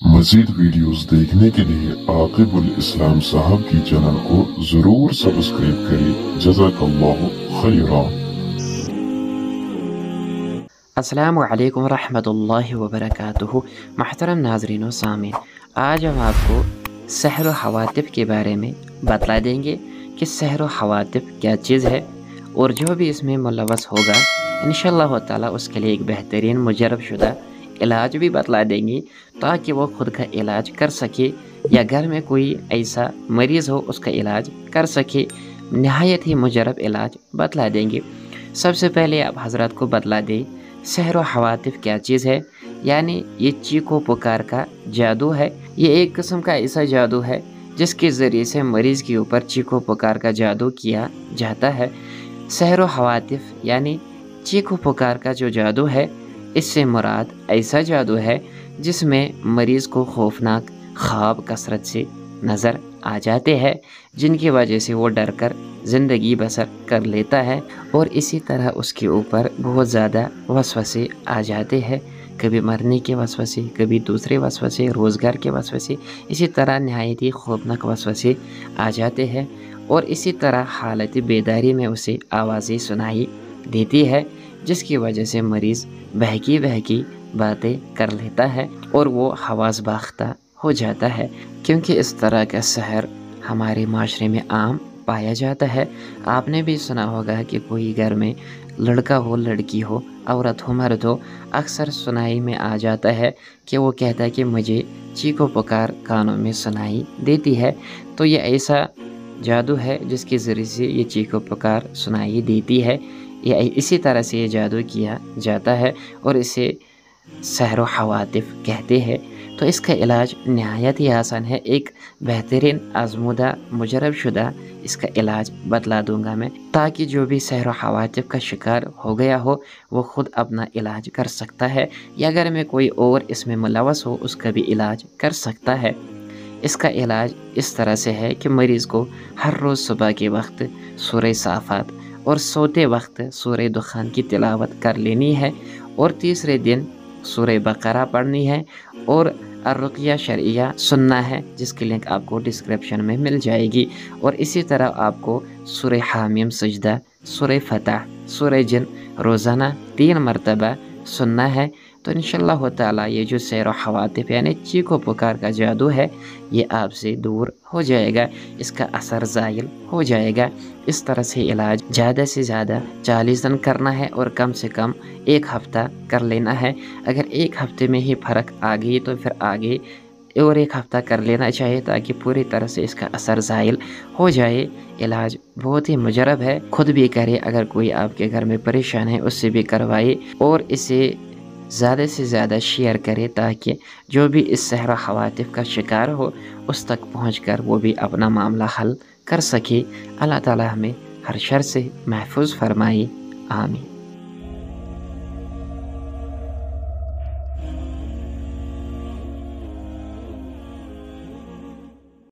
मज़ीद वीडियोस देखने के लिए आकिबुल इस्लाम साहब की चैनल को जरूर सब्सक्राइब करें। जज़ाकल्लाहु खैरा। अस्सलामु अलैकुम वरहमतुल्लाहि वबरकातुहू। मुहतरम नाज़रीन व सामीन, आज हम आपको सहर व हवातिफ के बारे में बतला देंगे कि सहर व हवातिफ क्या चीज़ है, और जो भी इसमें मुलव्वस होगा इंशाअल्लाह ताला उसके लिए एक बेहतरीन मुजर्रब शुदा इलाज भी बतला देंगी, ताकि वो खुद का इलाज कर सके या घर में कोई ऐसा मरीज़ हो उसका इलाज कर सके। नहायत ही मुजर्रब इलाज बतला देंगे। सबसे पहले आप हज़रत को बतला दें सहर व हवातिफ क्या चीज़ है। यानी ये चीखो पुकार का जादू है। ये एक किस्म का ऐसा जादू है जिसके ज़रिए से मरीज़ के ऊपर चीखो पुकार का जादू किया जाता है। सहर व हवातिफ यानी चीखो पुकार का जो जादू है, इससे मुराद ऐसा जादू है जिसमें मरीज़ को खौफनाक ख्वाब कसरत से नज़र आ जाते हैं, जिनकी वजह से वो डर कर ज़िंदगी बसर कर लेता है, और इसी तरह उसके ऊपर बहुत ज़्यादा वसवसे आ जाते हैं। कभी मरने के वसवसे, कभी दूसरे वसवसे, रोज़गार के वसवसे, इसी तरह नहायत ही खौफनाक वसवसे आ जाते हैं। और इसी तरह हालत बेदारी में उसे आवाज़ें सुनाई देती है, जिसकी वजह से मरीज़ बहकी बहकी बातें कर लेता है और वो हवास बाख्ता हो जाता है। क्योंकि इस तरह का सहर हमारे माशरे में आम पाया जाता है। आपने भी सुना होगा कि कोई घर में लड़का हो, लड़की हो, औरत हो, मर्द हो, अक्सर सुनाई में आ जाता है कि वो कहता है कि मुझे चीखो पुकार कानों में सुनाई देती है। तो ये ऐसा जादू है जिसके ज़रिए से ये चीखो पुकार सुनाई देती है। या इसी तरह से ये जादू किया जाता है और इसे सहर व हवातिफ कहते हैं। तो इसका इलाज नहायत ही आसान है। एक बेहतरीन आजमूदा मुजर्रब शुदा इसका इलाज बतला दूंगा मैं, ताकि जो भी सहर व हवातिफ का शिकार हो गया हो वो ख़ुद अपना इलाज कर सकता है, या अगर में कोई और इसमें मुलव्वस हो उसका भी इलाज कर सकता है। इसका इलाज इस तरह से है कि मरीज़ को हर रोज़ सुबह के वक्त सूरह साफ़ात और सोते वक्त सूरह दुखान की तिलावत कर लेनी है, और तीसरे दिन सूरह बकरा पढ़नी है, और अर्रुक़िया शरइया सुनना है, जिसकी लिंक आपको डिस्क्रिप्शन में मिल जाएगी। और इसी तरह आपको सूरह हामीम सजदा, सूरह फतह, सूरह जिन रोज़ाना 3 मरतबा सुनना है। तो इंशाअल्लाह ताला ये जो सहर व हवातिफ यानी चीखो पुकार का जादू है, ये आपसे दूर हो जाएगा, इसका असर ज़ाइल हो जाएगा। इस तरह से इलाज ज़्यादा से ज़्यादा 40 दिन करना है, और कम से कम 1 हफ़्ता कर लेना है। अगर 1 हफ़्ते में ही फ़र्क आ गई तो फिर आगे और 1 हफ़्ता कर लेना चाहिए, ताकि पूरी तरह से इसका असर ज़ाइल हो जाए। इलाज बहुत ही मुजर्रब है, खुद भी करे, अगर कोई आपके घर में परेशान है उससे भी करवाए, और इसे ज़्यादा से ज़्यादा शेयर करें, ताकि जो भी इस सहर व हवातिफ का शिकार हो उस तक पहुंचकर वो भी अपना मामला हल कर सके। अल्लाह ताला हमें हर शर से महफूज फरमाए। आमीन।